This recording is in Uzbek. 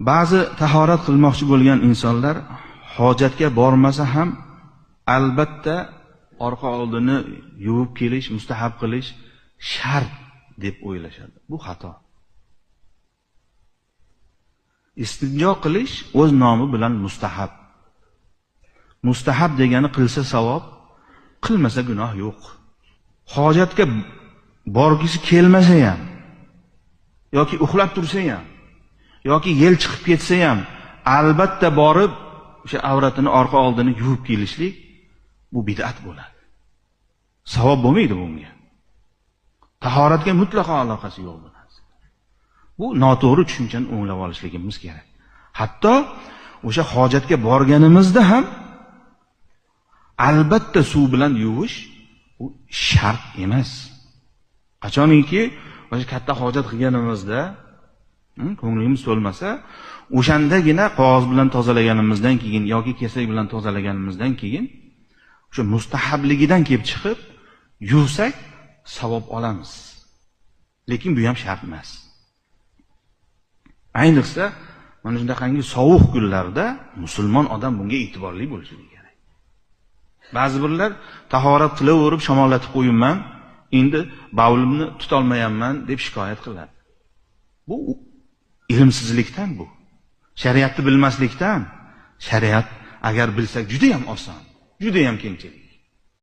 Ba'zi tahorat qilmoqchi bo'lgan insonlar hojatga bormasa ham albatta orqa oldini yuvib kelish, mustahab qilish shart deb o'ylashadi. Bu xato. Istinjo qilish o'z nomi bilan mustahab. Mustahab degani qilsa savob, qilmasa gunoh yo'q. Hojatga borgisi kelmasa ham yoki uxlab tursa ham yoki yel chiqib ketsa ham albatta borib o'sha avratini orqa oldini yuvib kelishlik bu bid'at bo'ladi. Savob bo'lmaydi bunga. Tahoratga mutlaqo aloqasi yo'q bu narsa. Bu noto'g'ri tushunchani o'nglab olishligimiz kerak. Hatto o'sha hojatga borganimizda ham albatta suv bilan yuvish bu shart emas. Qachonki o'sha katta hojat qilganimizda ko'nglimiz to'lmasa, o'shandagina qog'oz bilan tozalaganimizdan keyin yoki kesak bilan tozalaganimizdan keyin o'sha mustahabligidan kelib chiqib yuvsak savob olamiz. Lekin bu ham shart emas. Ayniqsa mana shundaqangi sovuq kunlarda musulmon odam bunga e'tiborli bo'lishi kerak. Ba'zi birlar tahorat qilaverib shamollatib qo'yinman, endi bavlimni tutolmayapman deb shikoyat qiladi. Bu ilmsizlikdan bu. Shariatni bilmaslikdan. Shariat agar bilsak juda ham oson, juda ham kengchilik.